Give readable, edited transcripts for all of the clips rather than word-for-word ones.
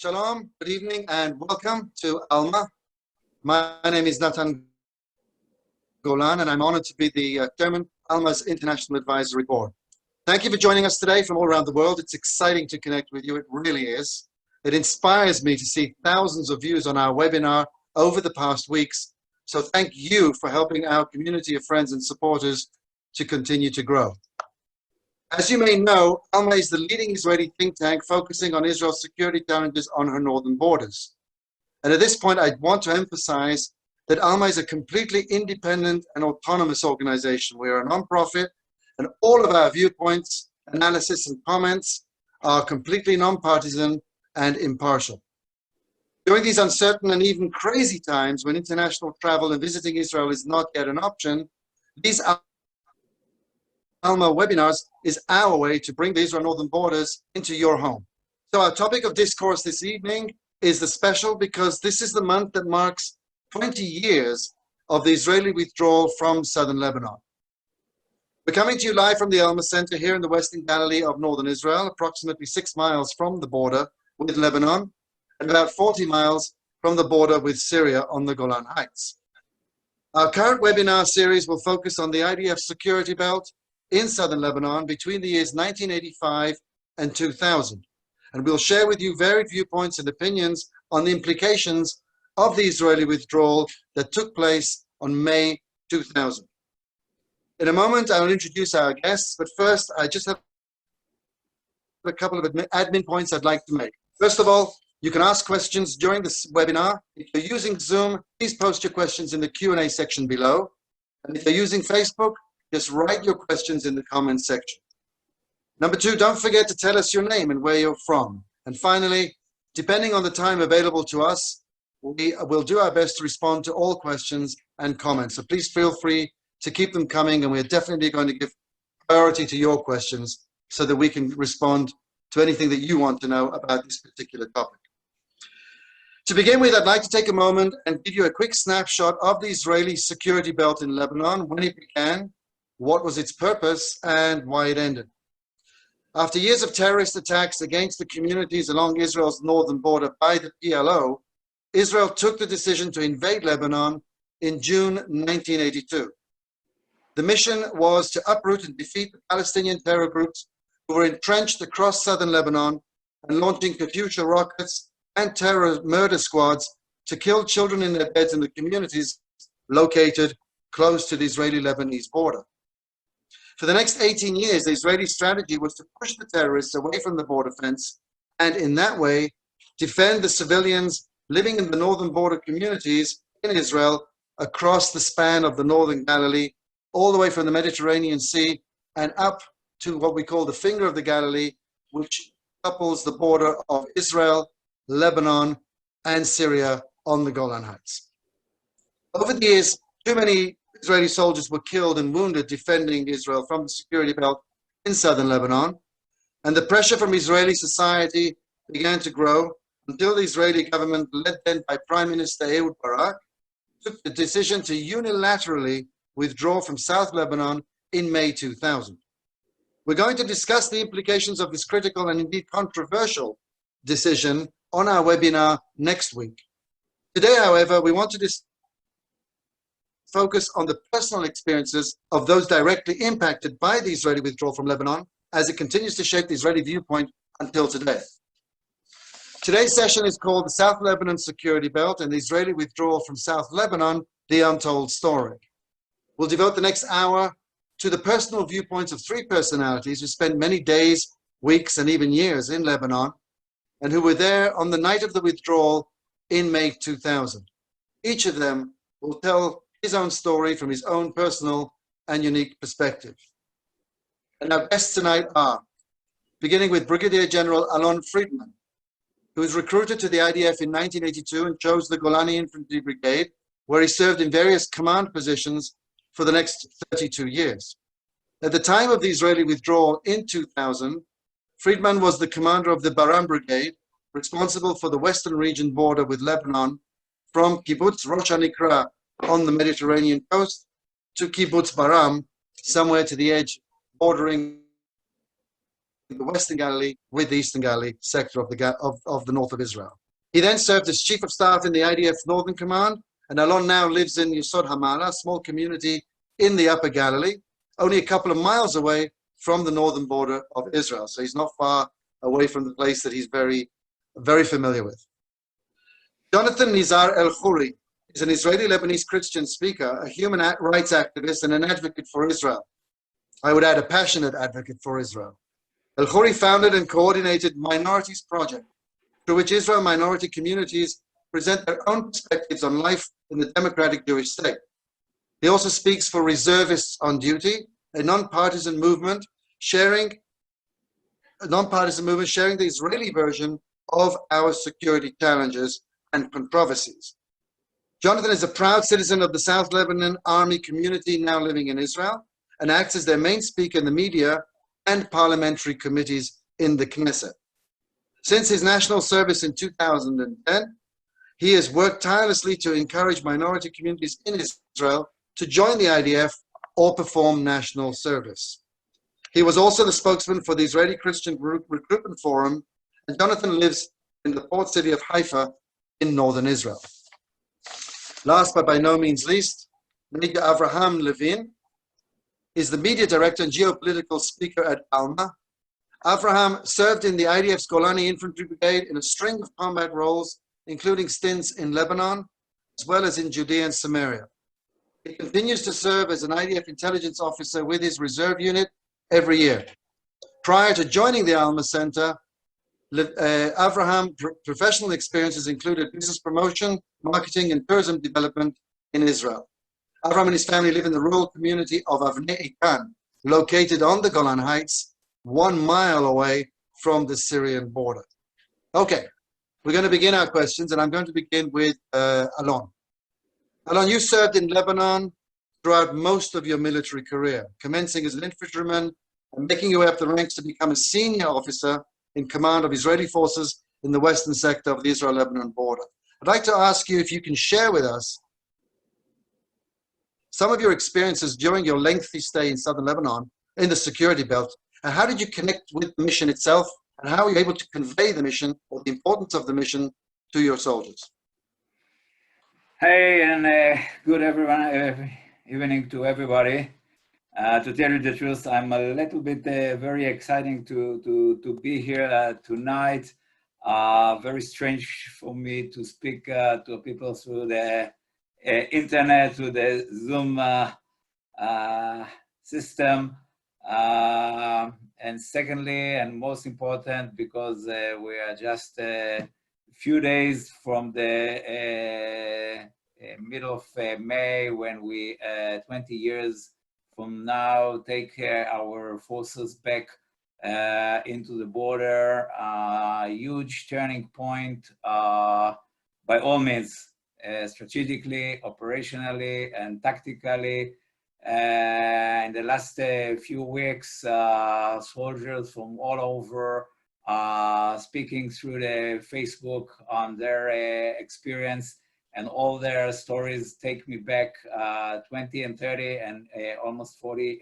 Shalom, good evening, and welcome to Alma. My name is Natan Golan, and I'm honored to be the chairman of Alma's International Advisory Board. Thank you for joining us today from all around the world. It's exciting to connect with you. It really is. It inspires me to see thousands of views on our webinar over the past weeks. So thank you for helping our community of friends and supporters to continue to grow. As you may know, Alma is the leading Israeli think tank focusing on Israel's security challenges on her northern borders. And at this point, I want to emphasize that Alma is a completely independent and autonomous organization. We are a nonprofit, and all of our viewpoints, analysis, and comments are completely nonpartisan and impartial. During these uncertain and even crazy times when international travel and visiting Israel is not yet an option, these Alma webinars is our way to bring the Israel northern borders into your home. So our topic of discourse this evening is the special because this is the month that marks 20 years of the Israeli withdrawal from southern Lebanon. We're coming to you live from the Alma Center here in the Western Galilee of northern Israel, approximately 6 miles from the border with Lebanon, and about 40 miles from the border with Syria on the Golan Heights. Our current webinar series will focus on the IDF security belt in southern Lebanon between the years 1985 and 2000. And we'll share with you varied viewpoints and opinions on the implications of the Israeli withdrawal that took place on May 2000. In a moment, I will introduce our guests, but first, I just have a couple of admin points I'd like to make. First of all, you can ask questions during this webinar. If you're using Zoom, please post your questions in the Q&A section below. And if you're using Facebook, just write your questions in the comments section. Number two, don't forget to tell us your name and where you're from. And finally, depending on the time available to us, we will do our best to respond to all questions and comments. So please feel free to keep them coming, and we're definitely going to give priority to your questions so that we can respond to anything that you want to know about this particular topic. To begin with, I'd like to take a moment and give you a quick snapshot of the Israeli security belt in Lebanon, when it began, what was its purpose, and why it ended. After years of terrorist attacks against the communities along Israel's northern border by the PLO, Israel took the decision to invade Lebanon in June 1982. The mission was to uproot and defeat the Palestinian terror groups who were entrenched across southern Lebanon and launching Katyusha rockets and terror murder squads to kill children in their beds in the communities located close to the Israeli-Lebanese border. For the next 18 years, the Israeli strategy was to push the terrorists away from the border fence and in that way defend the civilians living in the northern border communities in Israel across the span of the northern Galilee, all the way from the Mediterranean Sea and up to what we call the Finger of the Galilee, which couples the border of Israel, Lebanon, and Syria on the Golan Heights. Over the years, too many Israeli soldiers were killed and wounded defending Israel from the security belt in southern Lebanon, and the pressure from Israeli society began to grow until the Israeli government, led then by Prime Minister Ehud Barak, took the decision to unilaterally withdraw from South Lebanon in May 2000. We're going to discuss the implications of this critical and indeed controversial decision on our webinar next week. Today, however, we want to focus on the personal experiences of those directly impacted by the Israeli withdrawal from Lebanon as it continues to shape the Israeli viewpoint until today. Today's session is called the South Lebanon Security Belt and the Israeli Withdrawal from South Lebanon, the Untold Story. We'll devote the next hour to the personal viewpoints of three personalities who spent many days, weeks, and even years in Lebanon and who were there on the night of the withdrawal in May 2000. Each of them will tell his own story from his own personal and unique perspective. And our guests tonight are, beginning with Brigadier General Alon Friedman, who was recruited to the IDF in 1982 and chose the Golani Infantry Brigade, where he served in various command positions for the next 32 years. At the time of the Israeli withdrawal in 2000, Friedman was the commander of the Baram Brigade, responsible for the western region border with Lebanon, from Kibbutz Rosh HaNikra on the Mediterranean coast to Kibbutz Baram, somewhere to the edge bordering the Western Galilee with the Eastern Galilee sector of the north of Israel. He then served as Chief of Staff in the IDF Northern Command, and Alon now lives in Yesod Hamala, a small community in the Upper Galilee, only a couple of miles away from the northern border of Israel. So he's not far away from the place that he's very, very familiar with. Jonathan Nizar Elkhoury is an Israeli-Lebanese Christian speaker, a human rights activist, and an advocate for Israel. I would add a passionate advocate for Israel. Elkhoury founded and coordinated Minorities Project, through which Israel minority communities present their own perspectives on life in the democratic Jewish state. He also speaks for Reservists on Duty, a nonpartisan movement sharing the Israeli version of our security challenges and controversies. Jonathan is a proud citizen of the South Lebanon Army community now living in Israel and acts as their main speaker in the media and parliamentary committees in the Knesset. Since his national service in 2010, he has worked tirelessly to encourage minority communities in Israel to join the IDF or perform national service. He was also the spokesman for the Israeli Christian Group Recruitment Forum, and Jonathan lives in the port city of Haifa in northern Israel. Last but by no means least, Major Avraham Levine is the media director and geopolitical speaker at Alma. Avraham served in the IDF's Golani Infantry Brigade in a string of combat roles, including stints in Lebanon, as well as in Judea and Samaria. He continues to serve as an IDF intelligence officer with his reserve unit every year. Prior to joining the Alma Center, Avraham's professional experiences included business promotion, marketing, and tourism development in Israel. Avraham and his family live in the rural community of Avnei Ikan, located on the Golan Heights, 1 mile away from the Syrian border. Okay, we're going to begin our questions, and I'm going to begin with Alon. Alon, you served in Lebanon throughout most of your military career, commencing as an infantryman and making your way up the ranks to become a senior officer in command of Israeli forces in the western sector of the Israel-Lebanon border. I'd like to ask you if you can share with us some of your experiences during your lengthy stay in southern Lebanon in the security belt, and how did you connect with the mission itself, and how were you able to convey the mission or the importance of the mission to your soldiers? Hey, and good evening to everybody. To tell you the truth, I'm a little bit very exciting to be here tonight. Very strange for me to speak to people through the internet, through the Zoom system. And secondly, and most important, because we are just a few days from the middle of May, when we 20 years from now take our forces back into the border. Huge turning point, by all means, strategically, operationally, and tactically. In the last few weeks, soldiers from all over speaking through the Facebook on their experience, and all their stories take me back 20 and 30 and almost 40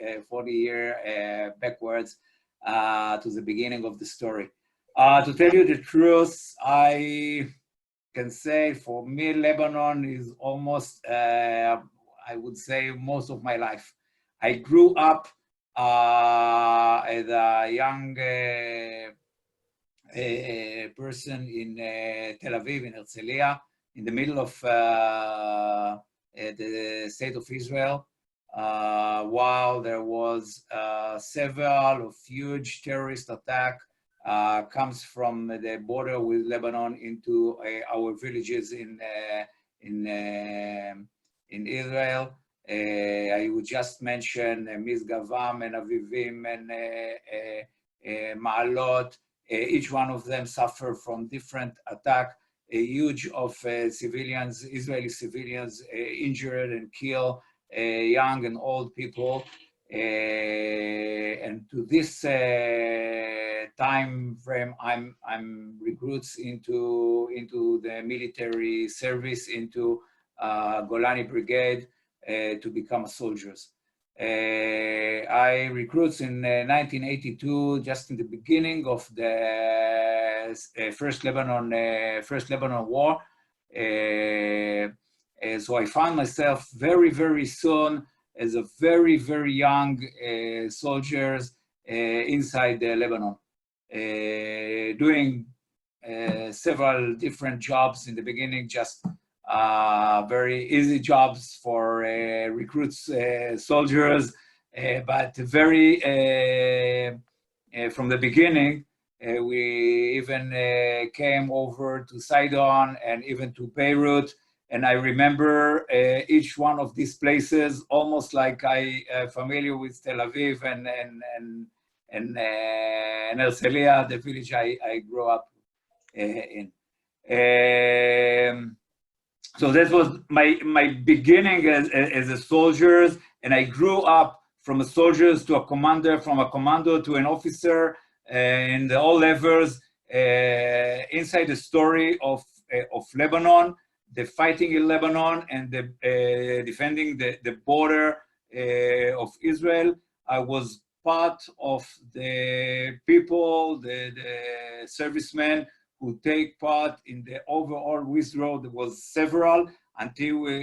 year backwards to the beginning of the story. To tell you the truth, I can say for me, Lebanon is almost, I would say, most of my life. I grew up as a young person in Tel Aviv, in Herzliya, in the middle of the state of Israel, while there was several of huge terrorist attack comes from the border with Lebanon into our villages in Israel. I would just mention Mizgavam and Avivim and Ma'alot. Each one of them suffer from different attack. A huge of civilians, Israeli civilians, injured and killed, young and old people. And to this time frame, I'm recruits into the military service, into Golani Brigade to become soldiers. I recruits in 1982, just in the beginning of the first Lebanon War. So I found myself very, very soon as a very, very young soldiers inside Lebanon, doing several different jobs in the beginning, just very easy jobs for recruits, soldiers, but very, from the beginning, we even came over to Sidon and even to Beirut. And I remember each one of these places almost like I familiar with Tel Aviv and Herzliya, the village I grew up in. So that was my beginning as a soldier, and I grew up from a soldier to a commander, from a commando to an officer, in the all levels, inside the story of Lebanon, the fighting in Lebanon, and the defending the border of Israel. I was part of the people, the servicemen who take part in the overall withdrawal. There was several until we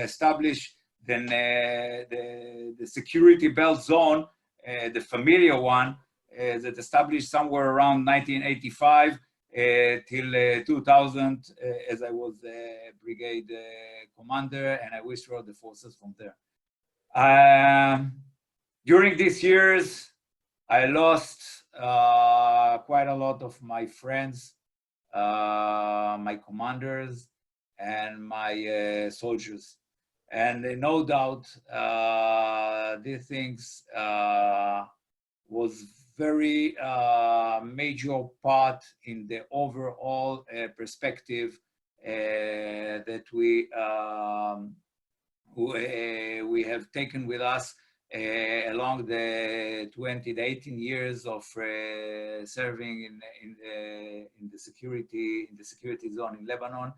established then the security belt zone, the familiar one, that established somewhere around 1985 till 2000, as I was brigade commander, and I withdrew the forces from there. During these years, I lost quite a lot of my friends, my commanders, and my soldiers. And no doubt, these things was very major part in the overall perspective that we have taken with us along the 18 years of serving in the security zone in Lebanon.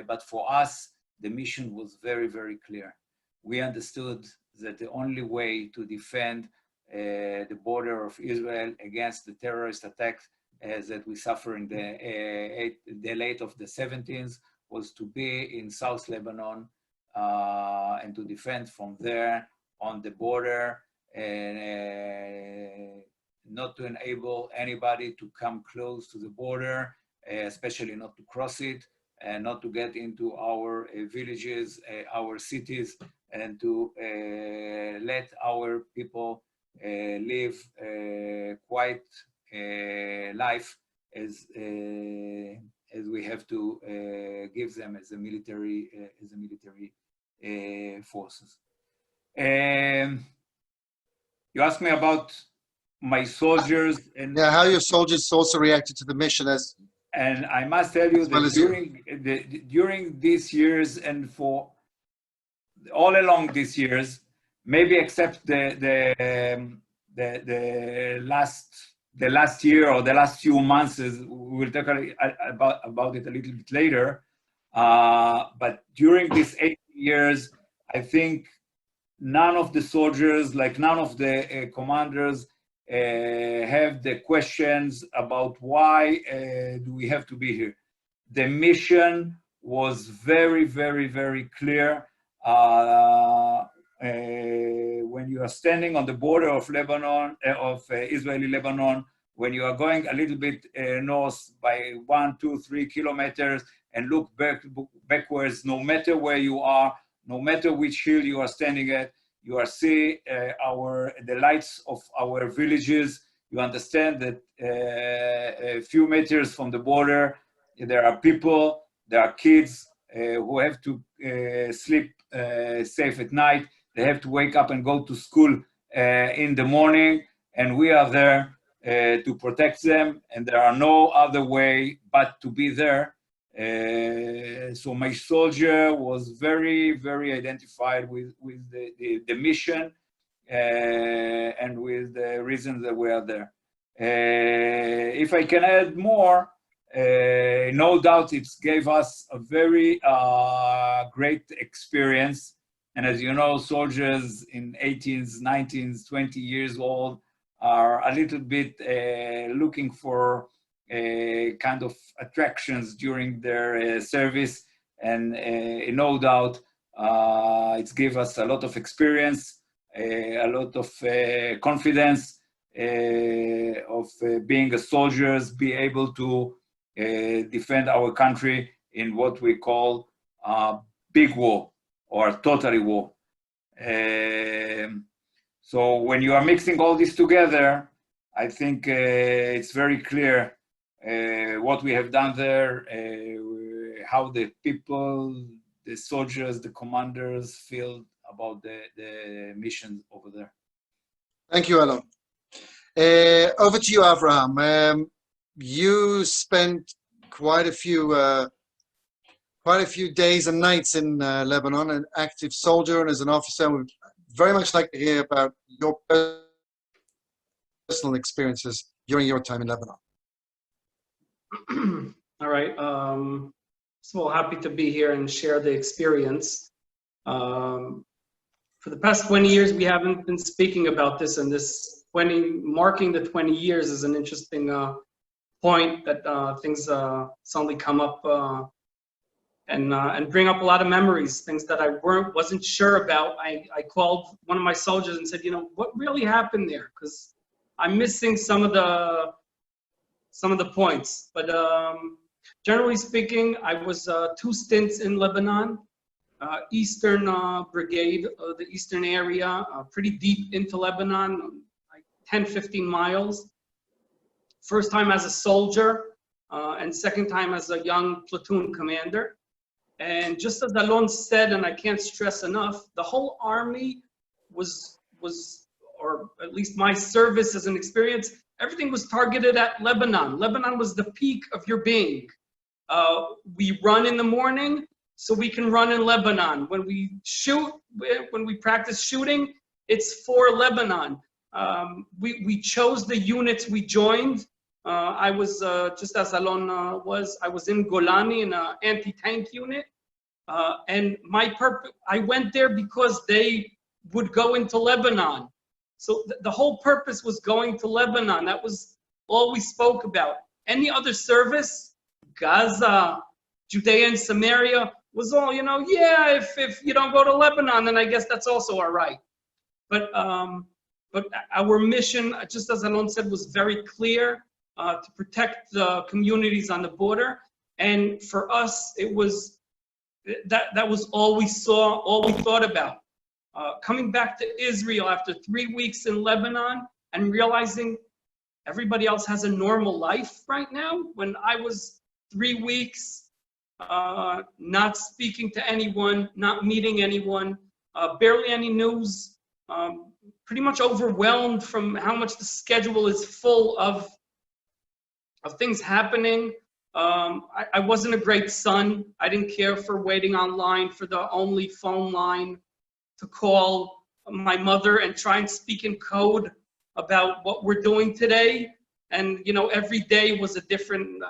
But for us, the mission was very, very clear. We understood that the only way to defend the border of Israel against the terrorist attacks that we suffered in the late of the 70s was to be in South Lebanon and to defend from there on the border, and not to enable anybody to come close to the border, especially not to cross it, and not to get into our villages, our cities, and to let our people live quite life as we have to give them as a military forces. You asked me about my soldiers and how your soldiers also reacted to the mission as. And I must tell you that during these years and for all along these years, maybe except the last year or the last few months, we will talk about it a little bit later. But during these 8 years, I think none of the soldiers, like none of the commanders, have the questions about why do we have to be here. The mission was very, very, very clear. When you are standing on the border of Lebanon, of Israeli Lebanon, when you are going a little bit north by 1, 2, 3 kilometers and look backwards, no matter where you are, no matter which hill you are standing at, you are seeing the lights of our villages. You understand that a few meters from the border, there are people, there are kids who have to sleep safe at night. They have to wake up and go to school in the morning, and we are there to protect them, and there are no other way but to be there. So my soldier was very, very identified with the mission and with the reasons that we are there. If I can add more, no doubt it gave us a very great experience And as you know, soldiers in 18s, 19s, 20 years old are a little bit looking for kind of attractions during their service. And no doubt, it's give us a lot of experience, a lot of confidence of being a soldiers, be able to defend our country in what we call big war or totally war. So when you are mixing all this together, I think it's very clear what we have done there, how the people, the soldiers, the commanders feel about the mission over there. Thank you, Alon. Over to you, Avraham. You spent quite a few days and nights in Lebanon, an active soldier and as an officer. We'd very much like to hear about your personal experiences during your time in Lebanon. All right. So happy to be here and share the experience. For the past 20 years, we haven't been speaking about this, and this marking the 20 years is an interesting point that things suddenly come up and bring up a lot of memories, things that I wasn't sure about. I called one of my soldiers and said, you know, what really happened there? Because I'm missing some of the points. But generally speaking, I was 2 stints in Lebanon, Eastern Brigade, the Eastern area, pretty deep into Lebanon, like 10, 15 miles. First time as a soldier, and second time as a young platoon commander. And just as Alon said, and I can't stress enough, the whole army was, or at least my service as an experience, everything was targeted at Lebanon. Lebanon was the peak of your being. We run in the morning, so we can run in Lebanon. When we shoot, when we practice shooting, it's for Lebanon. We chose the units we joined. I was, just as Alon was, I was in Golani in an anti-tank unit. And my purpose, I went there because they would go into Lebanon. So the whole purpose was going to Lebanon. That was all we spoke about. Any other service, Gaza, Judea and Samaria, was all, you know, yeah, if you don't go to Lebanon, then I guess that's also all right. But our mission, just as Alon said, was very clear, to protect the communities on the border. And for us, it was, that was all we saw, all we thought about. Coming back to Israel after 3 weeks in Lebanon and realizing everybody else has a normal life right now. When I was 3 weeks, not speaking to anyone, not meeting anyone, barely any news, pretty much overwhelmed from how much the schedule is full of things happening. I wasn't a great son. I didn't care for waiting online for the only phone line to call my mother and try and speak in code about what we're doing today. And, you know, every day was a different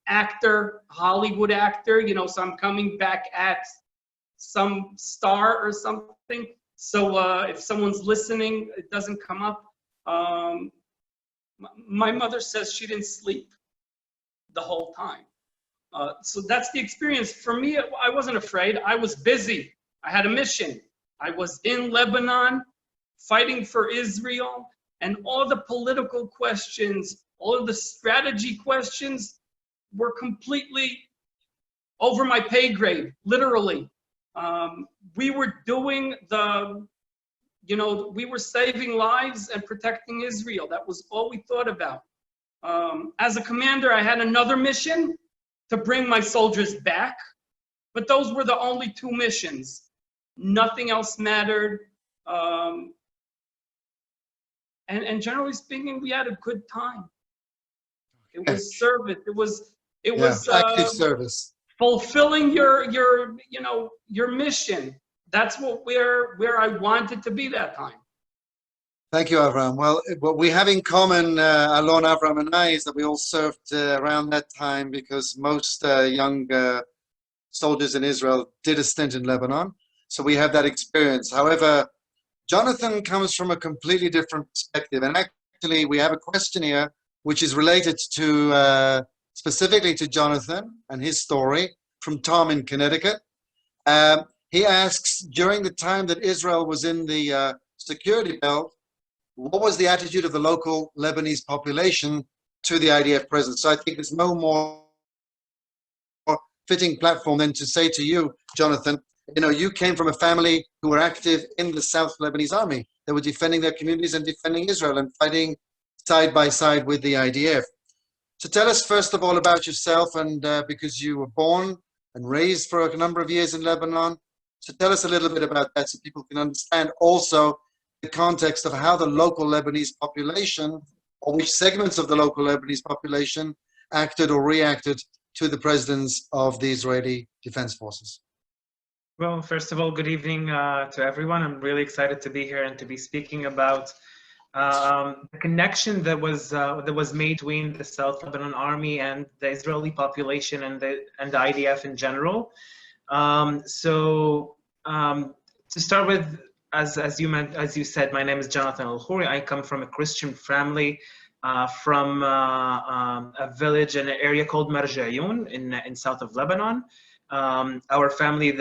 actor, Hollywood actor, you know, so I'm coming back at some star or something. So if someone's listening, it doesn't come up. My mother says she didn't sleep the whole time. So that's the experience. For me, I wasn't afraid. I was busy. I had a mission. I was in Lebanon fighting for Israel, and all the political questions, all of the strategy questions were completely over my pay grade, literally. We were doing the, you know, we were saving lives and protecting Israel. That was all we thought about. As a commander, I had another mission to bring my soldiers back, but those were the only 2 missions. Nothing else mattered. And generally speaking, we had a good time. It was service. It was active service, fulfilling your you know, your mission. That's where I wanted to be that time. Thank you, Avraham. Well, what we have in common, Alon, Avraham, and I, is that we all served around that time, because most young soldiers in Israel did a stint in Lebanon. so we have that experience. However, Jonathan comes from a completely different perspective. And actually, we have a question here which is related to specifically to Jonathan and his story from Tom in Connecticut. He asks, during the time that Israel was in the security belt, what was the attitude of the local Lebanese population to the IDF presence? So I think there's no more fitting platform than to say to you, Jonathan, you know, you came from a family who were active in the South Lebanese army. They were defending their communities and defending Israel and fighting side by side with the IDF. So tell us first of all about yourself, and because you were born and raised for a number of years in Lebanon. So tell us a little bit about that so people can understand also the context of how the local Lebanese population, or which segments of the local Lebanese population acted or reacted to the presence of the Israeli Defense Forces. Well, first of all, good evening to everyone. I'm really excited to be here and to be speaking about the connection that was made between the South Lebanon Army and the Israeli population and the IDF in general. To start with, as you said, my name is Jonathan Elkhoury. I come from a Christian family from a village in an area called Marjayoun in south of Lebanon. Our family,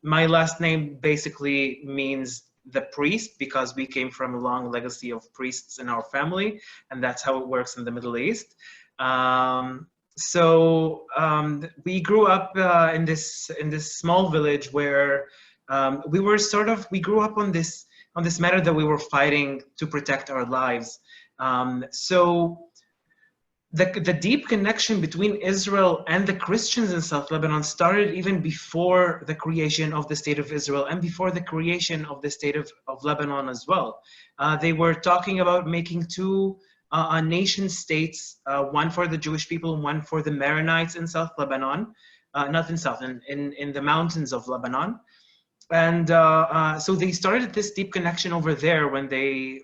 my last name basically means the priest, because we came from a long legacy of priests in our family, and that's how it works in the Middle East. We grew up in this small village where we grew up on this matter that we were fighting to protect our lives. The deep connection between Israel and the Christians in South Lebanon started even before the creation of the State of Israel and before the creation of the State of Lebanon as well. They were talking about making two nation states, one for the Jewish people and one for the Maronites in South Lebanon, not in South, in the mountains of Lebanon. And so they started this deep connection over there when they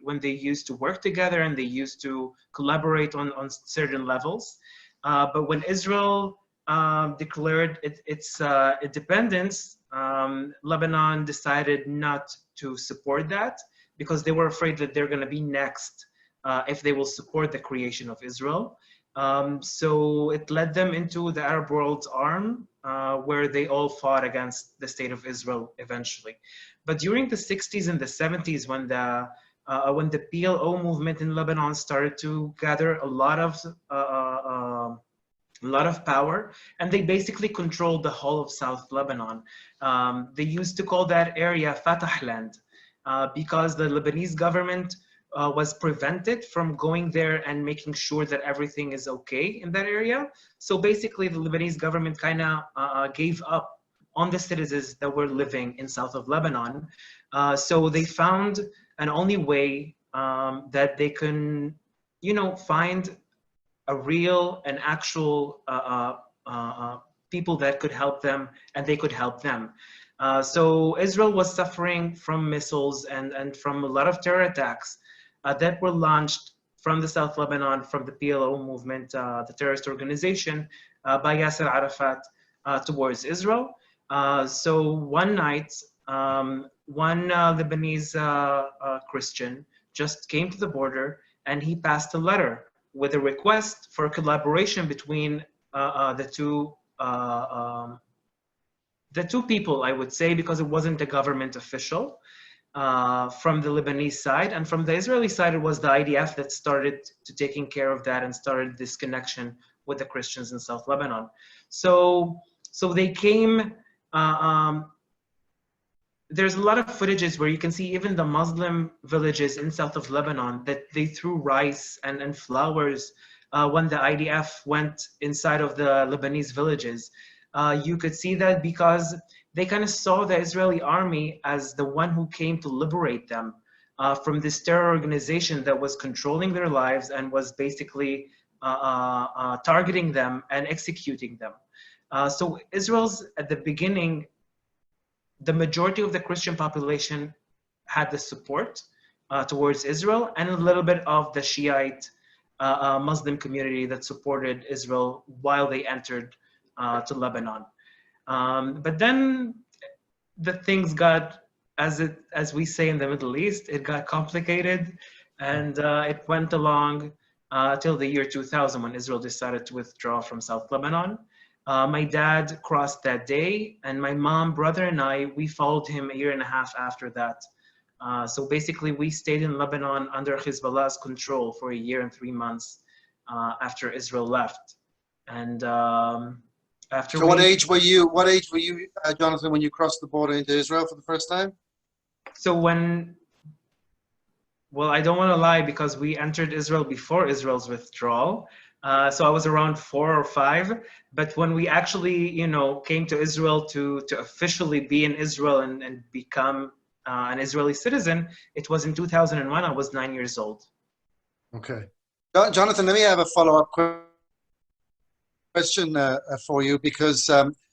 used to work together and they used to collaborate on certain levels. But when Israel declared its independence, Lebanon decided not to support that because they were afraid that they're going to be next if they will support the creation of Israel. So it led them into the Arab world's arm, where they all fought against the State of Israel eventually. But during the 60s and the 70s, when the PLO movement in Lebanon started to gather a lot of power, and they basically controlled the whole of South Lebanon. They used to call that area Fatah land because the Lebanese government was prevented from going there and making sure that everything is okay in that area. So basically the Lebanese government kind of gave up on the citizens that were living in south of Lebanon. So they found an only way that they can, find a real and actual people that could help them, and they could help them. So Israel was suffering from missiles and from a lot of terror attacks that were launched from the South Lebanon, from the PLO movement, the terrorist organization, by Yasser Arafat towards Israel. So one night, one Lebanese Christian just came to the border and he passed a letter with a request for collaboration between the two people, I would say, because it wasn't a government official. From the Lebanese side, and from the Israeli side, it was the IDF that started to taking care of that and started this connection with the Christians in South Lebanon. So they came, there's a lot of footages where you can see even the Muslim villages in south of Lebanon that they threw rice and flowers when the IDF went inside of the Lebanese villages. You could see that because they kind of saw the Israeli army as the one who came to liberate them from this terror organization that was controlling their lives and was basically targeting them and executing them. So Israel's, at the beginning, the majority of the Christian population had the support towards Israel, and a little bit of the Shiite Muslim community that supported Israel while they entered to Lebanon. But then the things got, as we say in the Middle East, it got complicated, and it went along till the year 2000 when Israel decided to withdraw from South Lebanon. My dad crossed that day, and my mom, brother, and we followed him a year and a half after that. So basically, we stayed in Lebanon under Hezbollah's control for a year and 3 months after Israel left. And after So what age were you, Jonathan, when you crossed the border into Israel for the first time? So well, I don't want to lie, because we entered Israel before Israel's withdrawal. So I was around 4 or 5. But when we actually, came to Israel to officially be in Israel and become an Israeli citizen, it was in 2001. I was 9 years old. Okay. Jonathan, let me have a follow-up question for you, because,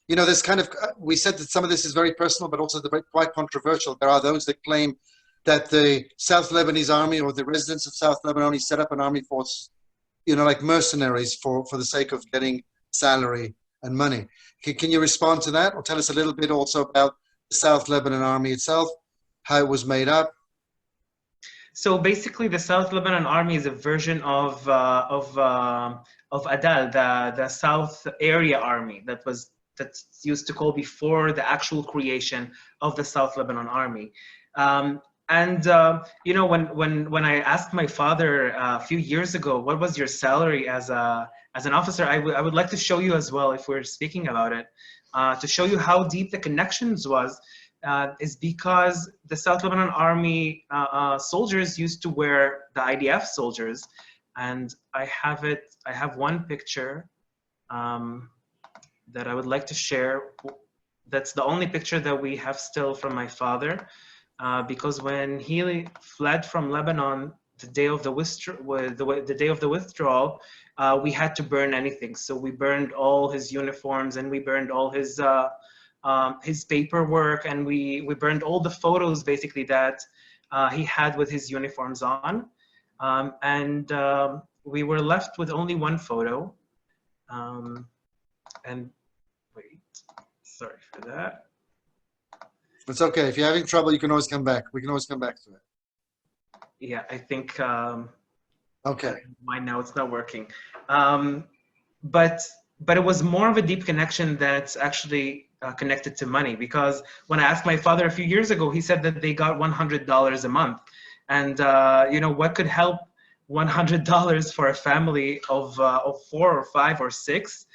there's kind of, we said that some of this is very personal, but also quite controversial. There are those that claim that the South Lebanese army or the residents of South Lebanon set up an army force, like mercenaries for the sake of getting salary and money. Can you respond to that, or tell us a little bit also about the South Lebanon army itself, how it was made up? So basically, the South Lebanon Army is a version of Adal, the South Area Army that's used to call before the actual creation of the South Lebanon Army. When I asked my father a few years ago, what was your salary as an officer, I would like to show you as well, if we're speaking about it, to show you how deep the connections was. Is because the South Lebanon Army soldiers used to wear the IDF soldiers, and I have one picture that I would like to share. That's the only picture that we have still from my father, because when he fled from Lebanon the day of the withdrawal, we had to burn anything. So we burned all his uniforms, and we burned all his paperwork, and we burned all the photos basically that he had with his uniforms on, and we were left with only one photo. And wait, sorry for that. It's okay. If you're having trouble, you can always come back. We can always come back to it. Yeah, I think okay. Mine now, it's not working. But it was more of a deep connection that's actually connected to money, because when I asked my father a few years ago, he said that they got $100 a month. And what could help $100 for a family of 4 or 5 or 6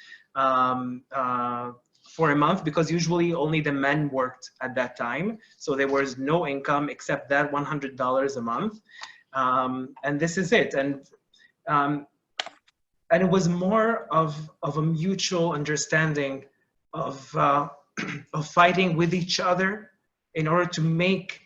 for a month, because usually only the men worked at that time. So there was no income except that $100 a month. And this is it. And it was more of a mutual understanding of fighting with each other in order to make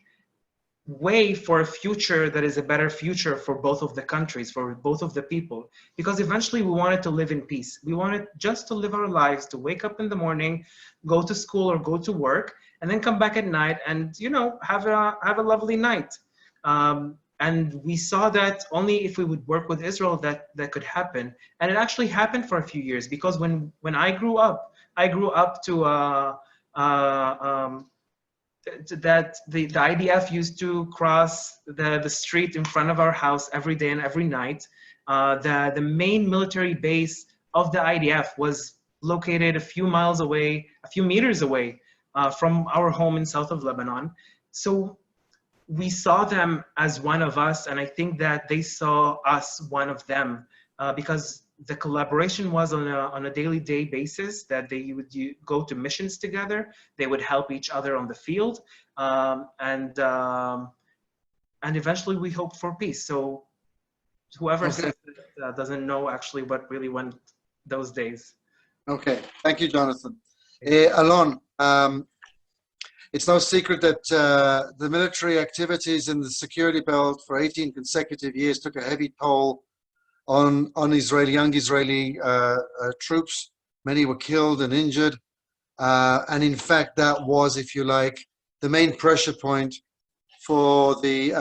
way for a future that is a better future for both of the countries, for both of the people. Because eventually we wanted to live in peace. We wanted just to live our lives, to wake up in the morning, go to school or go to work, and then come back at night and, have a lovely night. And we saw that only if we would work with Israel that could happen. And it actually happened for a few years, because when I grew up to that the IDF used to cross the street in front of our house every day and every night. The main military base of the IDF was located a few meters away from our home in south of Lebanon. So we saw them as one of us, and I think that they saw us one of them, because the collaboration was on a daily basis, that they would go to missions together. They would help each other on the field, and eventually we hoped for peace. So whoever says that doesn't know actually what really went those days. Okay, thank you, Jonathan. Alon, it's no secret that the military activities in the security belt for 18 consecutive years took a heavy toll on young Israeli troops. Many were killed and injured. And in fact, that was, if you like, the main pressure point for the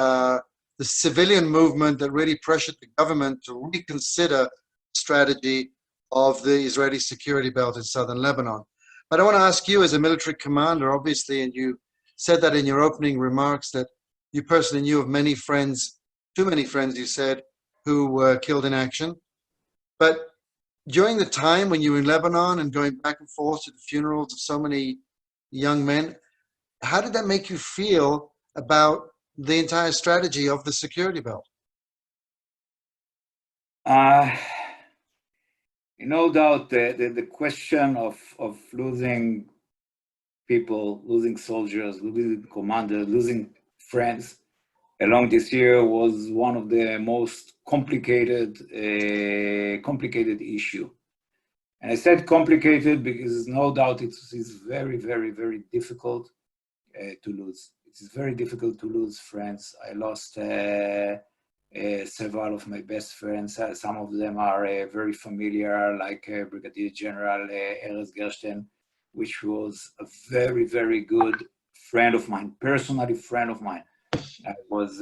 civilian movement that really pressured the government to reconsider the strategy of the Israeli security belt in southern Lebanon. But I want to ask you, as a military commander, obviously, and you said that in your opening remarks, that you personally knew of many friends, too many friends, you said, who were killed in action. But during the time when you were in Lebanon and going back and forth to the funerals of so many young men, how did that make you feel about the entire strategy of the security belt? No doubt the question of losing people, losing soldiers, losing commanders, losing friends along this year was one of the most complicated issue. And I said complicated because no doubt it's very, very, very difficult to lose. It's very difficult to lose friends. I lost several of my best friends. Some of them are very familiar, like Brigadier General Erez Gershten, which was a very, very good friend of mine, personally friend of mine. I was,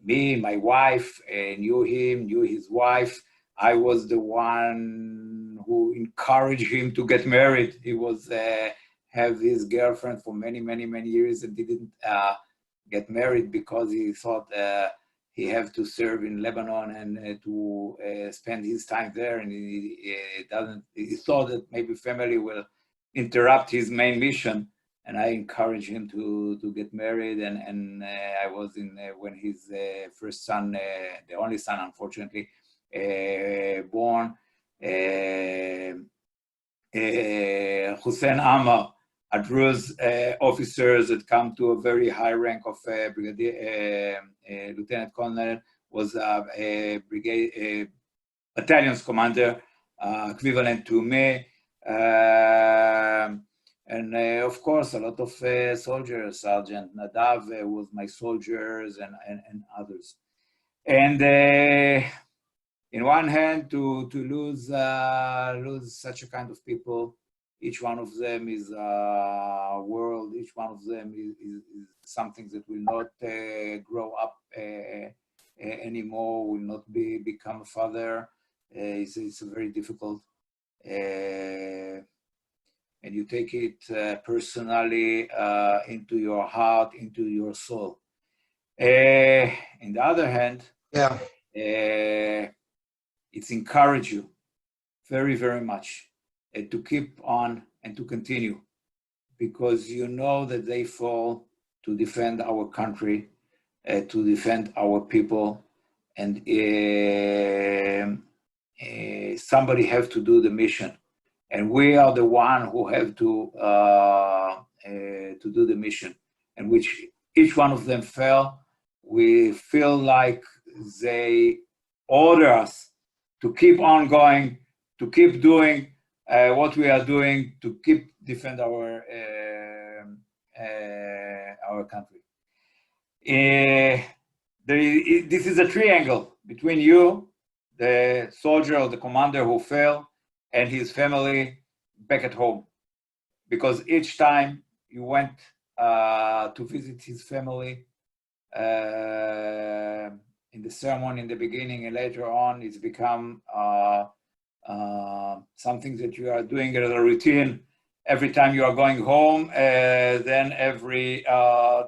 me, my wife, knew him, knew his wife. I was the one who encouraged him to get married. He was have his girlfriend for many, many, many years and didn't get married because he thought he had to serve in Lebanon and to spend his time there. And he thought that maybe family will interrupt his main mission. And I encouraged him to get married. And I was in when his first son, the only son, unfortunately, born, Hussein Ammar, a Druze officers that come to a very high rank of brigadier, lieutenant colonel, was a brigade battalion's commander, equivalent to me. And of course, a lot of soldiers, Sergeant Nadav was my soldiers and others. And in one hand, to lose such a kind of people, each one of them is a world, each one of them is something that will not grow up anymore, will not become a father. It's very difficult. And you take it personally into your heart, into your soul. On the other hand, Yeah. It's encourage you very, very much to keep on and to continue, because you know that they fall to defend our country, to defend our people, and somebody have to do the mission. And we are the one who have to do the mission, and which each one of them fell. We feel like they order us to keep on going, to keep doing what we are doing, to keep defend our country. This is a triangle between you, the soldier or the commander who fell, and his family back at home. Because each time you went to visit his family, in the ceremony in the beginning and later on, it's become something that you are doing as a routine. Every time you are going home, then every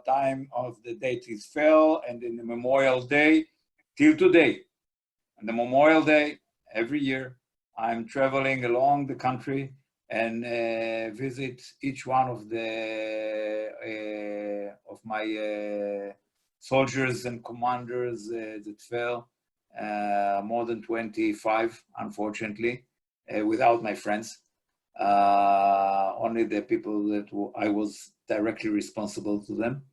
time of the date is fell, and in the Memorial Day, till today. On the Memorial Day, every year, I'm traveling along the country and visit each one of my soldiers and commanders that fell, more than 25, unfortunately, without my friends. Only the people that I was directly responsible to them.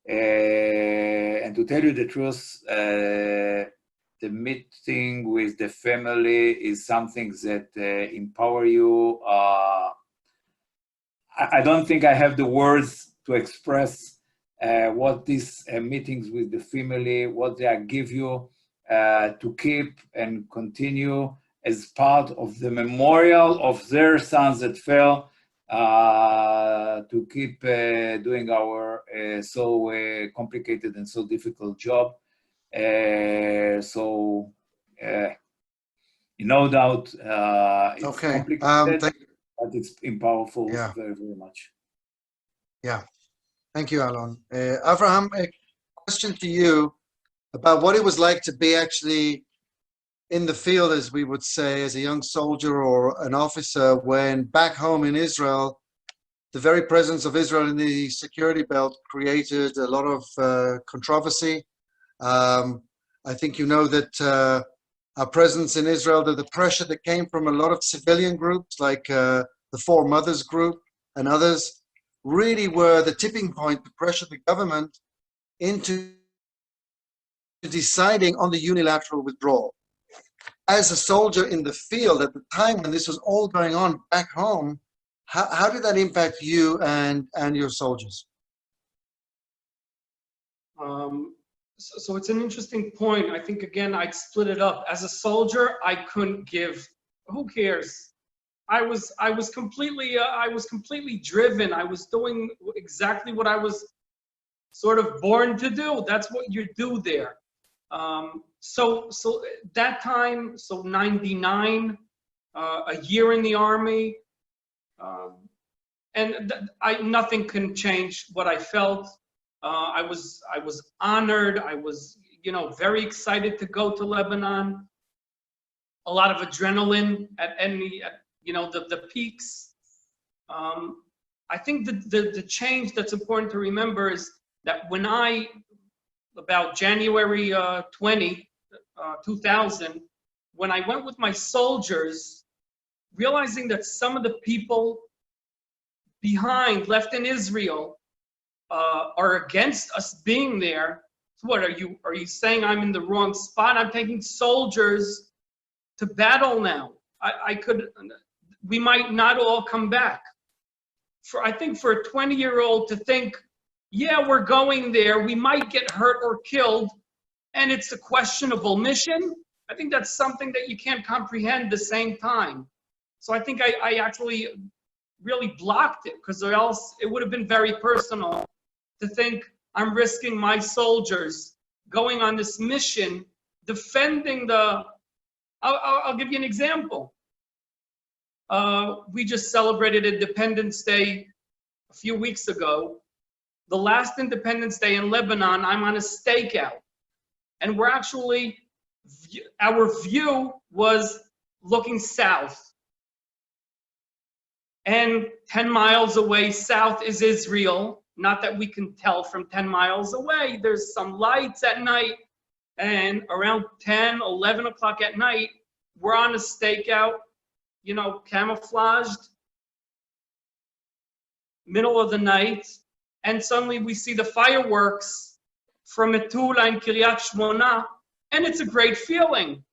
And to tell you the truth, the meeting with the family is something that empower you. I don't think I have the words to express what these meetings with the family, what they give you to keep and continue as part of the memorial of their sons that fell, to keep doing our so complicated and so difficult job. So, no doubt, it's Okay. complicated, but it's powerful, Yeah. very, very much. Yeah, thank you, Alon. Avraham, a question to you about what it was like to be actually in the field, as we would say, as a young soldier or an officer, when back home in Israel, the very presence of Israel in the security belt created a lot of controversy. I think you know that our presence in Israel, the pressure that came from a lot of civilian groups like the Four Mothers Group and others really were the tipping point to pressure the government into deciding on the unilateral withdrawal. As a soldier in the field at the time when this was all going on back home, how did that impact you and your soldiers? So it's an interesting point. I think, again, I'd split it up. As a soldier, I couldn't give, who cares? I was completely driven. I was doing exactly what I was sort of born to do. That's what you do there. So that time, so 99, a year in the Army, and nothing can change what I felt. I was honored. I was, very excited to go to Lebanon. A lot of adrenaline at the peaks. I think the change that's important to remember is that when about January 2000, when I went with my soldiers, realizing that some of the people left in Israel, are against us being there. What are you saying? I'm in the wrong spot? I'm taking soldiers to battle now. We might not all come back. I think for a 20-year-old to think, yeah, we're going there, we might get hurt or killed, and it's a questionable mission, I think that's something that you can't comprehend at the same time. So I think I actually really blocked it, because or else it would have been very personal to think I'm risking my soldiers going on this mission, defending I'll give you an example. We just celebrated Independence Day a few weeks ago. The last Independence Day in Lebanon, I'm on a stakeout. And our view was looking south. And 10 miles away south is Israel. Not that we can tell from 10 miles away. There's some lights at night. And around 10, 11 o'clock at night, we're on a stakeout, camouflaged, middle of the night. And suddenly we see the fireworks from Metula and Kiryat Shmona. And it's a great feeling.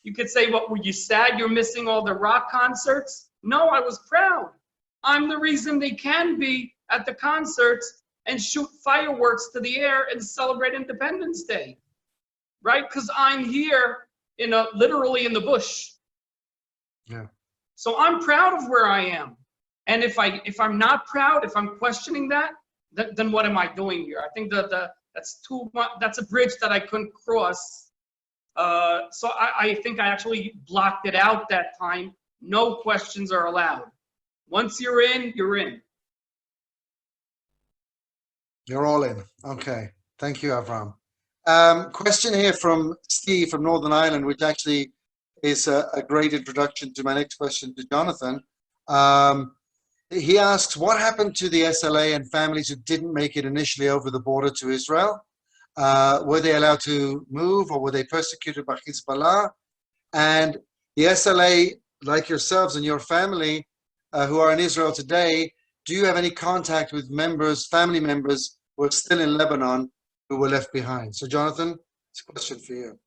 You could say, what, were you sad you're missing all the rock concerts? No, I was proud. I'm the reason they can be at the concerts and shoot fireworks to the air and celebrate Independence Day, right? Because I'm here literally in the bush. Yeah. So I'm proud of where I am. And if I'm not proud, if I'm questioning that, then what am I doing here? I think that's too much. That's a bridge that I couldn't cross. So I think I actually blocked it out that time. No questions are allowed. Once you're in, you're in. You're all in. Okay. Thank you, Avraham. Question here from Steve from Northern Ireland, which actually is a great introduction to my next question to Jonathan. He asks, what happened to the SLA and families who didn't make it initially over the border to Israel? Were they allowed to move, or were they persecuted by Hezbollah? And the SLA, like yourselves and your family who are in Israel today, do you have any contact with family members who are still in Lebanon who were left behind? So Jonathan, it's a question for you.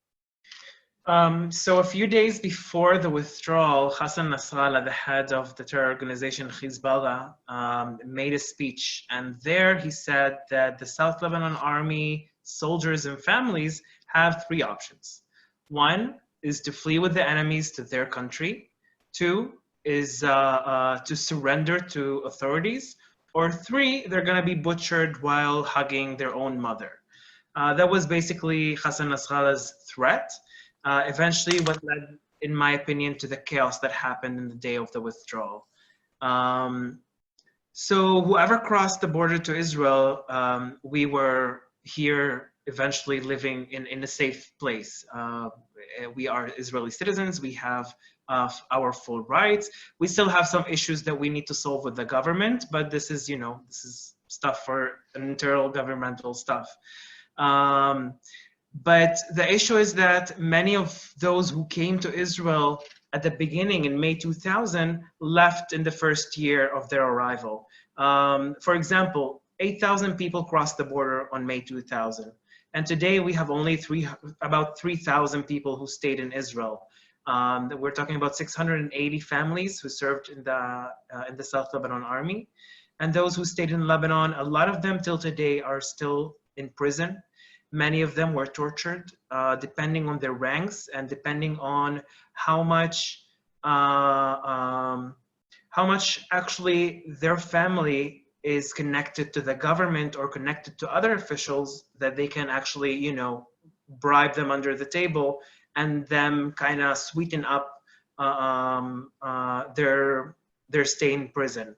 So a few days before the withdrawal, Hassan Nasrallah, the head of the terror organization Hezbollah, made a speech. And there he said that the South Lebanon Army soldiers and families have three options. One is to flee with the enemies to their country. Two is to surrender to authorities. Or three, they're going to be butchered while hugging their own mother. That was basically Hassan Nasrallah's threat. Eventually what led, in my opinion, to the chaos that happened in the day of the withdrawal. So whoever crossed the border to Israel, we were here eventually living in a safe place. We are Israeli citizens. We have our full rights. We still have some issues that we need to solve with the government, but this is, this is stuff for internal governmental stuff. But the issue is that many of those who came to Israel at the beginning in May 2000 left in the first year of their arrival. For example, 8,000 people crossed the border on May 2000. And today we have only about 3,000 people who stayed in Israel. We're talking about 680 families who served in the South Lebanon Army. And those who stayed in Lebanon, a lot of them till today are still in prison. Many of them were tortured, depending on their ranks and depending on how much actually their family is connected to the government or connected to other officials, that they can actually, bribe them under the table and them kind of sweeten up their stay in prison.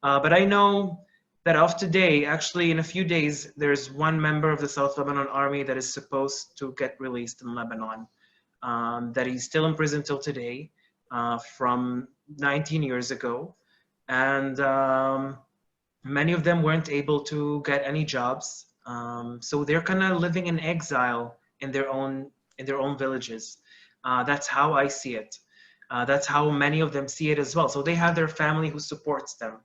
But I know that of today, actually in a few days, there's one member of the South Lebanon Army that is supposed to get released in Lebanon, that he's still in prison till today, from 19 years ago. And many of them weren't able to get any jobs. So they're kind of living in exile in their own villages. That's how I see it. That's how many of them see it as well. So they have their family who supports them.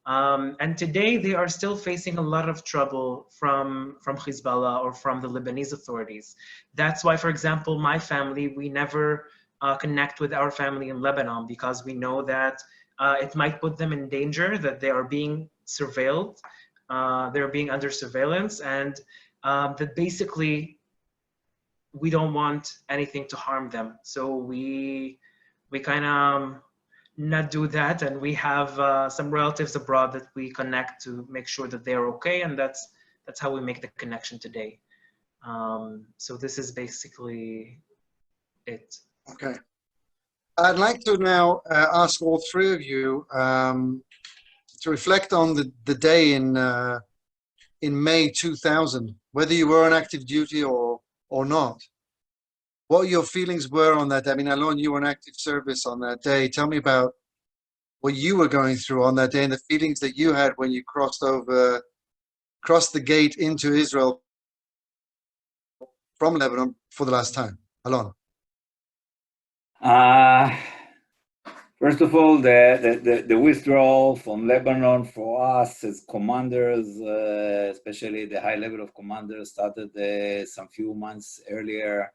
And today they are still facing a lot of trouble from Hezbollah or from the Lebanese authorities. That's why, for example, my family, we never connect with our family in Lebanon, because we know that it might put them in danger, that they are being surveilled, they're being under surveillance, and that basically we don't want anything to harm them. So we kind of not do that, and we have some relatives abroad that we connect to make sure that they're okay, and that's how we make the connection today. So this is basically it. Okay. I'd like to now ask all three of you to reflect on the day in May 2000, whether you were on active duty or not. What your feelings were on that day. I mean, Alon, you were in active service on that day. Tell me about what you were going through on that day and the feelings that you had when you crossed the gate into Israel from Lebanon for the last time. Alon. First of all, the withdrawal from Lebanon for us as commanders, especially the high level of commanders, started some few months earlier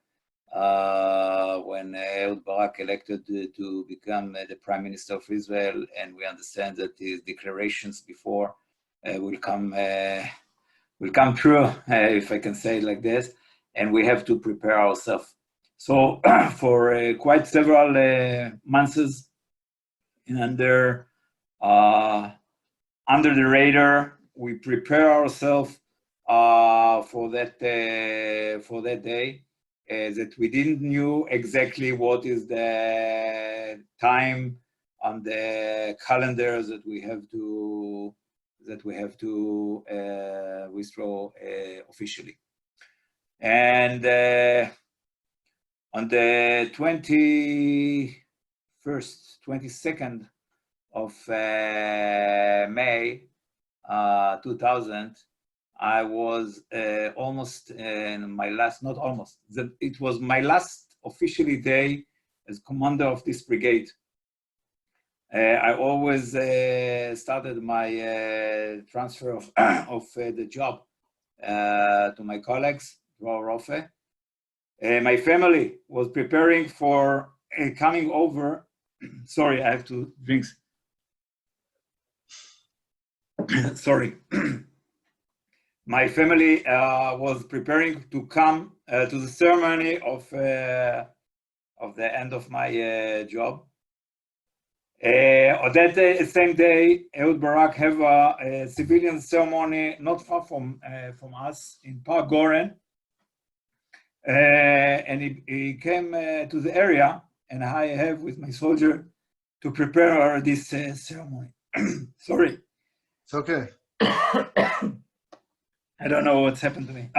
when Ehud Barak elected to become the Prime Minister of Israel, and we understand that his declarations before will come true, if I can say it like this, and we have to prepare ourselves. So for quite several months, under the radar, we prepare ourselves for that day. That we didn't knew exactly what is the time on the calendar that we have to withdraw officially. And on the 22nd of May 2000, I was almost in my last, not almost, it was my last officially day as commander of this brigade. I always started my transfer of the job to my colleagues, Rofe. My family was preparing for coming over. Sorry, I have to drink. Sorry. My family was preparing to come to the ceremony of the end of my job. On that same day, Ehud Barak have a civilian ceremony not far from us in Park Goren, and he came to the area, and I have with my soldier to prepare this ceremony. Sorry. It's okay. I don't know what's happened to me.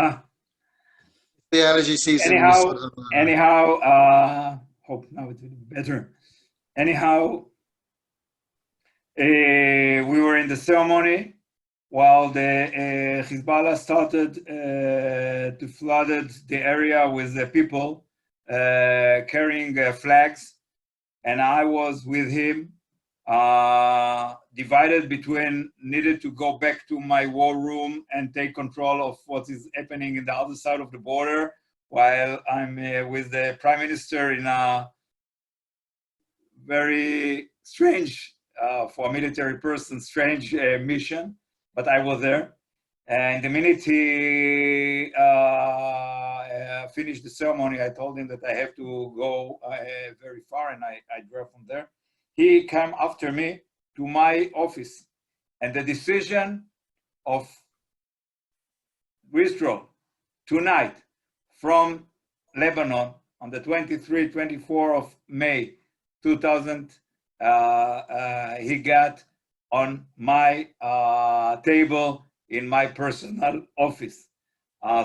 The allergy season. We Anyhow, sort of, hope now it will be better. Anyhow, we were in the ceremony while the Hezbollah started to flood the area with the people carrying flags, and I was with him, divided between needed to go back to my war room and take control of what is happening in the other side of the border, while I'm with the Prime Minister in a very strange, for a military person, strange mission, but I was there. And the minute he finished the ceremony, I told him that I have to go very far, and I drove from there. He came after me to my office, and the decision of withdrawal tonight from Lebanon on the 24 of May 2000, he got on my table in my personal office.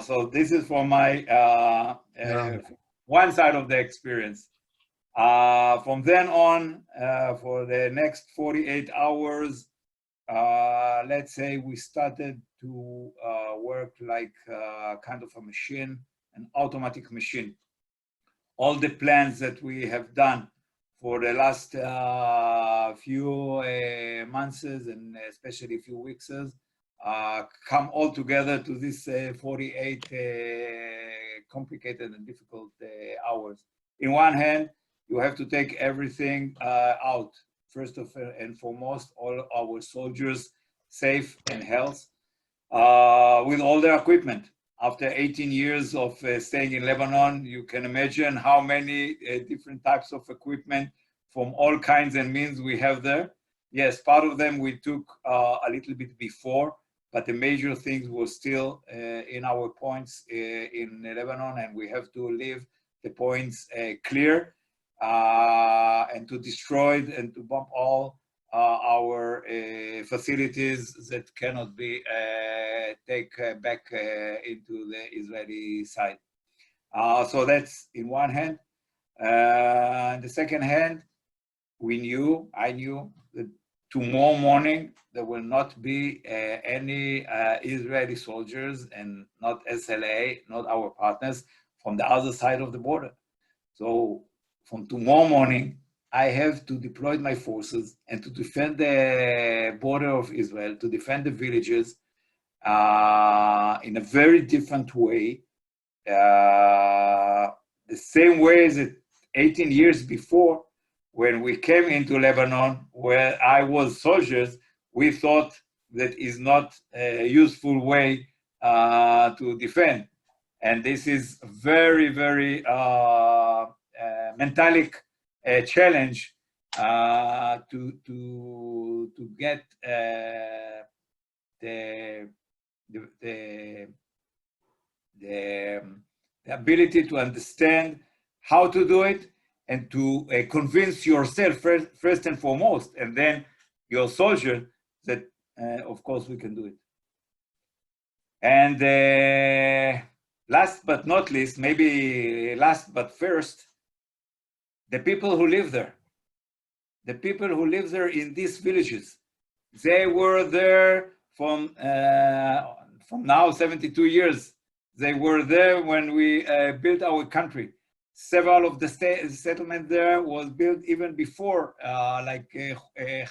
So this is for my one side of the experience. From then on, for the next 48 hours, let's say we started to work like kind of a machine, an automatic machine. All the plans that we have done for the last few months and especially a few weeks come all together to this 48 complicated and difficult hours. In one hand, you have to take everything out. First and foremost, all our soldiers safe and health with all their equipment. After 18 years of staying in Lebanon, you can imagine how many different types of equipment from all kinds and means we have there. Yes, part of them we took a little bit before, but the major things were still in our points in Lebanon, and we have to leave the points clear and to destroy and to bomb all our facilities that cannot be taken back into the Israeli side. So that's in one hand. In the second hand, I knew that tomorrow morning there will not be any Israeli soldiers and not SLA, not our partners, from the other side of the border. So from tomorrow morning, I have to deploy my forces and to defend the border of Israel, to defend the villages in a very different way. The same way as 18 years before, when we came into Lebanon, where I was soldiers, we thought that is not a useful way to defend. And this is very, very mentalic challenge to get the ability to understand how to do it and to convince yourself first and foremost, and then your soldier that, of course, we can do it. And last but not least, maybe last but first, the people who live there. The people who live there in these villages. They were there from now 72 years. They were there when we built our country. Several of the settlements there was built even before, like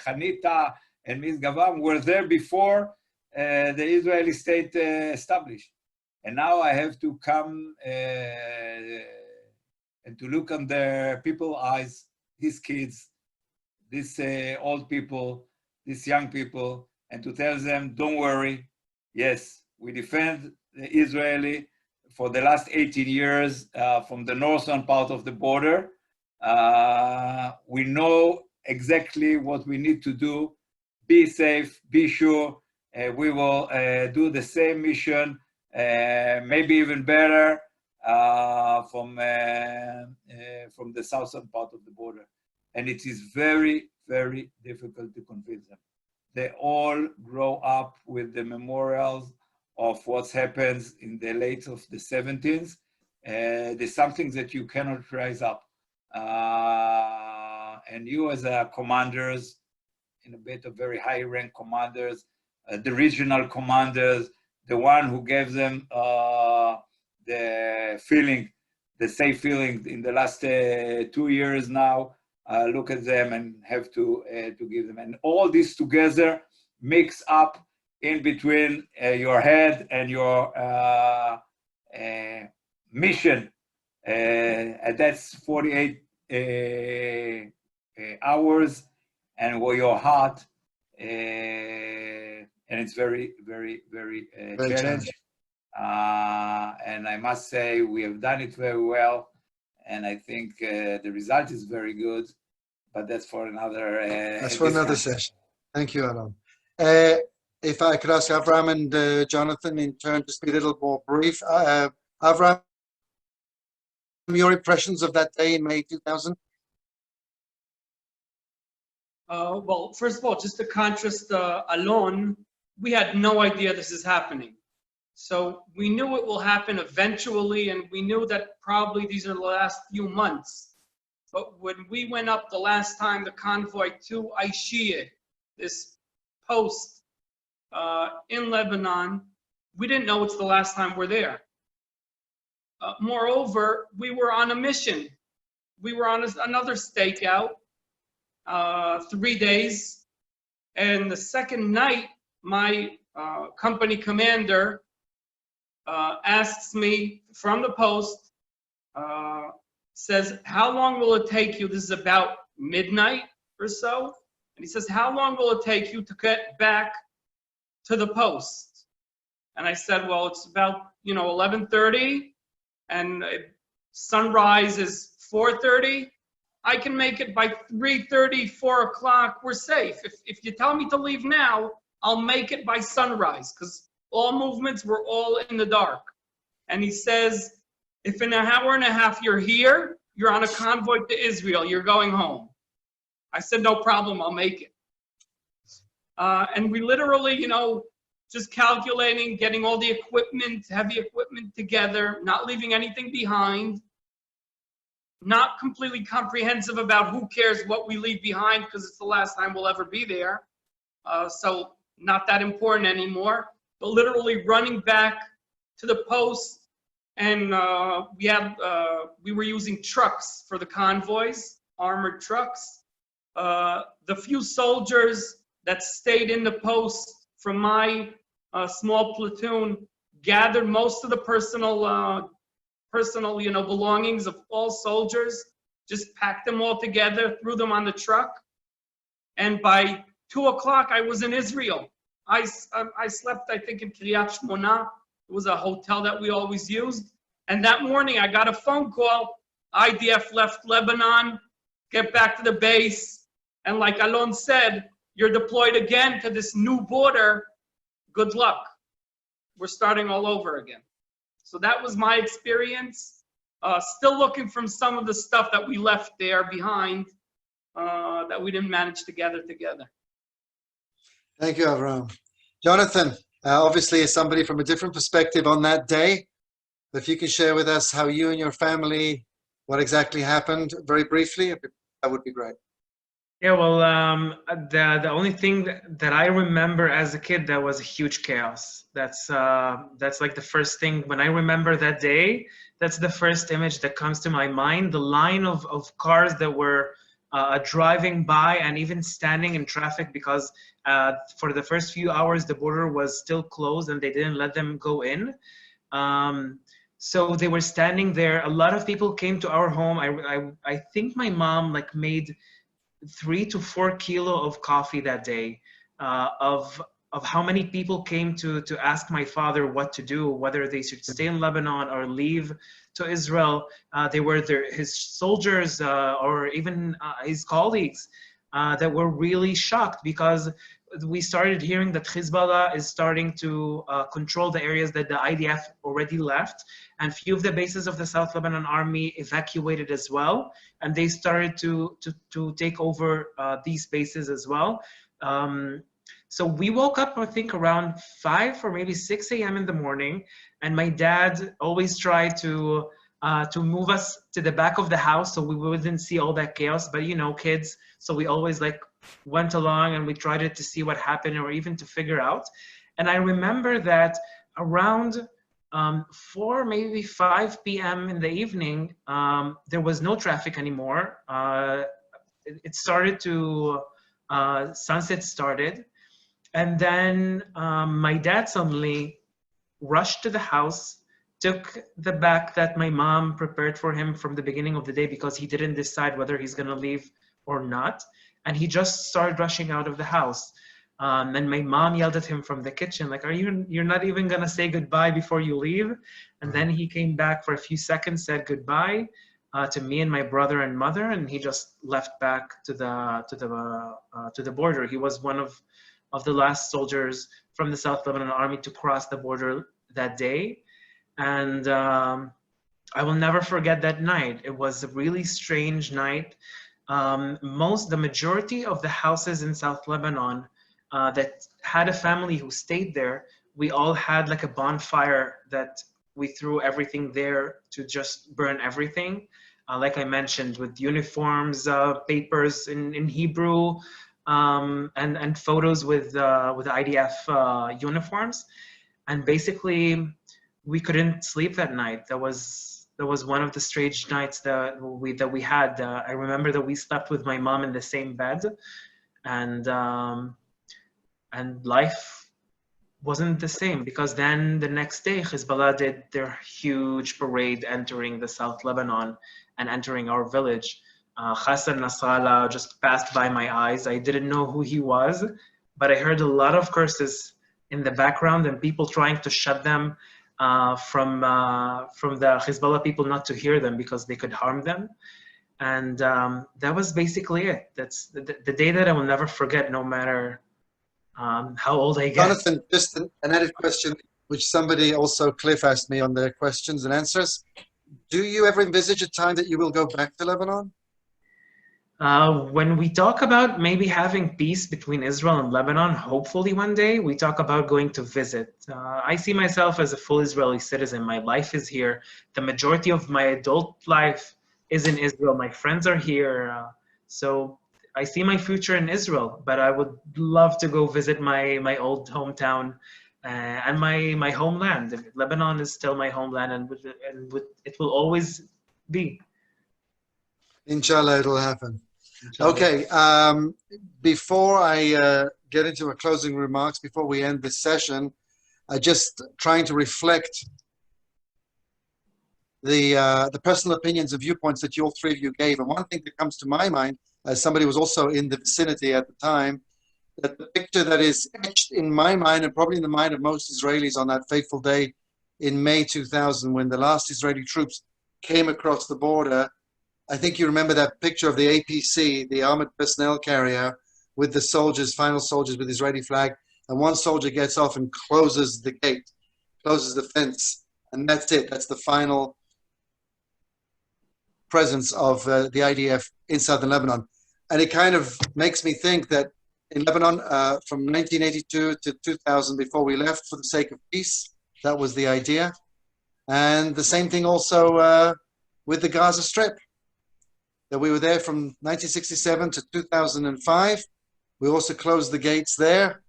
Hanita and Misgavam were there before the Israeli state established. And now I have to come and to look on the people's eyes, these kids, these old people, these young people, and to tell them, don't worry, yes, we defend the Israeli for the last 18 years from the northern part of the border. We know exactly what we need to do. Be safe, be sure. We will do the same mission, maybe even better from the southern part of the border. And it is very, very difficult to convince them. they all grow up with the memorials of what happens in the late of the 70s. There's something that you cannot rise up. And you as a commanders, in a bit of very high rank commanders, the regional commanders, the one who gave them the feeling, the safe feeling in the last 2 years now, look at them and have to give them. And all this together mix up in between your head and your mission. And that's 48 hours, and where your heart, and it's very, very, very challenging. And I must say we have done it very well, and I think the result is very good. But that's for another. That's for another session. Thank you, Alon. If I could ask Avraham and Jonathan in turn to be a little more brief. Avraham, your impressions of that day in May 2000? Well, first of all, just to contrast Alon, we had no idea this is happening. So we knew it will happen eventually, and we knew that probably these are the last few months. But when we went up the last time, the convoy to Aishiyeh, this post in Lebanon, we didn't know it's the last time we're there. Moreover, we were on a mission. We were on another stakeout, 3 days. And the second night, my company commander asks me from the post, says, how long will it take you? This is about midnight or so. And he says, how long will it take you to get back to the post? And I said, well, it's about, 11:30, and sunrise is 4:30. I can make it by 3:30, 4 o'clock. We're safe. If you tell me to leave now, I'll make it by sunrise, because all movements were all in the dark. And he says, if in an hour and a half you're here, you're on a convoy to Israel, you're going home. I said, no problem, I'll make it. And we literally, just calculating, getting all the equipment, heavy equipment together, not leaving anything behind, not completely comprehensive about who cares what we leave behind, because it's the last time we'll ever be there. So not that important anymore, but literally running back to the post. And we were using trucks for the convoys, armored trucks. The few soldiers that stayed in the post from my small platoon gathered most of the personal belongings of all soldiers, just packed them all together, threw them on the truck. And by 2 o'clock, I was in Israel. I slept, I think, in Kiryat Shmona. It was a hotel that we always used. And that morning, I got a phone call. IDF left Lebanon, get back to the base. And like Alon said, you're deployed again to this new border. Good luck. We're starting all over again. So that was my experience. Still looking from some of the stuff that we left there behind that we didn't manage to gather together. Thank you, Avraham. Jonathan, obviously as somebody from a different perspective on that day, if you can share with us how you and your family, what exactly happened very briefly, that would be great. Yeah, well, the only thing that I remember as a kid, that was a huge chaos. That's like the first thing when I remember that day. That's the first image that comes to my mind. The line of cars that were driving by and even standing in traffic, because for the first few hours the border was still closed and they didn't let them go in. So they were standing there. A lot of people came to our home. I think my mom made 3 to 4 kilo of coffee that day, of how many people came to ask my father what to do, whether they should stay in Lebanon or leave to Israel. They were his soldiers or even his colleagues that were really shocked, because we started hearing that Hezbollah is starting to control the areas that the IDF already left, and few of the bases of the South Lebanon Army evacuated as well, and they started to take over these bases as well. So we woke up, I think, around 5 or maybe 6 a.m. in the morning, and my dad always tried to move us to the back of the house so we wouldn't see all that chaos. But you know, kids, so we always like went along and we tried to see what happened or even to figure out. And I remember that around 4, maybe 5 p.m. in the evening, there was no traffic anymore. It started to, sunset started. And then my dad suddenly rushed to the house, took the bag that my mom prepared for him from the beginning of the day because he didn't decide whether he's going to leave or not. And he just started rushing out of the house. And my mom yelled at him from the kitchen, like, you're not even going to say goodbye before you leave? And then he came back for a few seconds, said goodbye to me and my brother and mother, and he just left back to the border. He was one of the last soldiers from the South Lebanon Army to cross the border that day. And I will never forget that night. It was a really strange night. The majority of the houses in South Lebanon that had a family who stayed there, we all had like a bonfire that we threw everything there to just burn everything. Like I mentioned, with uniforms, papers in Hebrew, and photos with IDF uniforms. And basically, we couldn't sleep that night. That was one of the strange nights that we had. I remember that we slept with my mom in the same bed, and life wasn't the same, because then the next day Hezbollah did their huge parade entering the South Lebanon and entering our village. Hassan Nasrallah just passed by my eyes. I didn't know who he was, but I heard a lot of curses in the background and people trying to shut them from the Hezbollah people, not to hear them because they could harm them. And that was basically it. That's the day that I will never forget, no matter how old I get. Jonathan, just an added question, which somebody also, Cliff, asked me on their questions and answers. Do you ever envisage a time that you will go back to Lebanon? When we talk about maybe having peace between Israel and Lebanon, hopefully one day, we talk about going to visit. I see myself as a full Israeli citizen. My life is here. The majority of my adult life is in Israel. My friends are here. So I see my future in Israel, but I would love to go visit my old hometown and my homeland. Lebanon is still my homeland, and it will always be. Inshallah, it'll happen. Inshallah. Okay, before I get into our closing remarks, before we end this session, I just trying to reflect the personal opinions and viewpoints that you all three of you gave. And one thing that comes to my mind, as somebody who was also in the vicinity at the time, that the picture that is etched in my mind and probably in the mind of most Israelis on that fateful day in May 2000, when the last Israeli troops came across the border. I think you remember that picture of the APC, the armored personnel carrier, with the soldiers, final soldiers with Israeli flag, and one soldier gets off and closes the gate, closes the fence, and that's it. That's the final presence of the IDF in southern Lebanon. And it kind of makes me think that in Lebanon, from 1982 to 2000, before we left for the sake of peace, that was the idea. And the same thing also with the Gaza Strip, that we were there from 1967 to 2005. We also closed the gates there.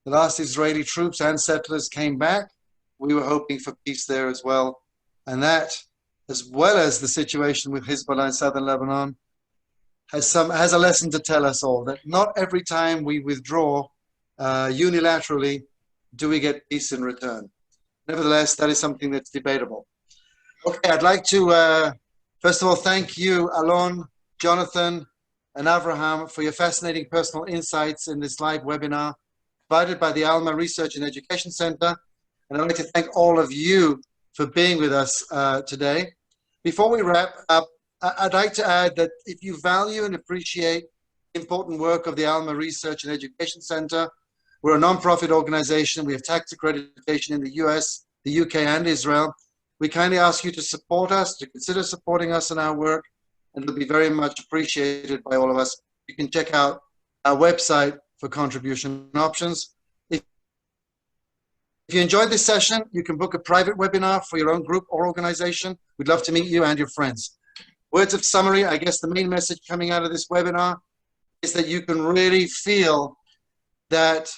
The last Israeli troops and settlers came back. We were hoping for peace there as well. And that, as well as the situation with Hezbollah in southern Lebanon, has a lesson to tell us all, that not every time we withdraw unilaterally do we get peace in return. Nevertheless, that is something that's debatable. Okay, I'd like to first of all thank you, Alon, Jonathan, and Avraham, for your fascinating personal insights in this live webinar provided by the Alma Research and Education Center. And I'd like to thank all of you for being with us today. Before we wrap up, I'd like to add that if you value and appreciate the important work of the Alma Research and Education Center, we're a non-profit organization. We have tax accreditation in the US, the UK, and Israel. We kindly ask you to support us, to consider supporting us in our work, and it'll be very much appreciated by all of us. You can check out our website for contribution options. If you enjoyed this session, you can book a private webinar for your own group or organization. We'd love to meet you and your friends. Words of summary, I guess the main message coming out of this webinar is that you can really feel that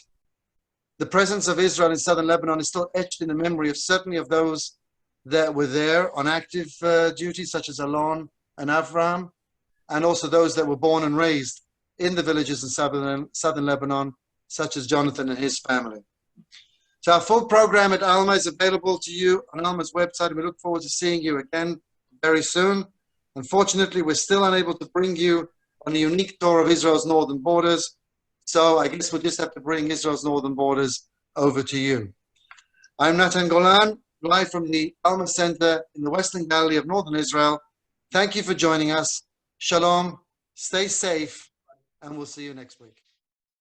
the presence of Israel in southern Lebanon is still etched in the memory of certainly of those that were there on active duty, such as Alon and Avraham, and also those that were born and raised in the villages in southern Lebanon, such as Jonathan and his family. So our full program at Alma is available to you on Alma's website, and we look forward to seeing you again very soon. Unfortunately, we're still unable to bring you on a unique tour of Israel's northern borders, so I guess we'll just have to bring Israel's northern borders over to you. I'm Natan Golan, live from the Alma Center in the Western Galilee of northern Israel. Thank you for joining us. Shalom, stay safe, and we'll see you next week.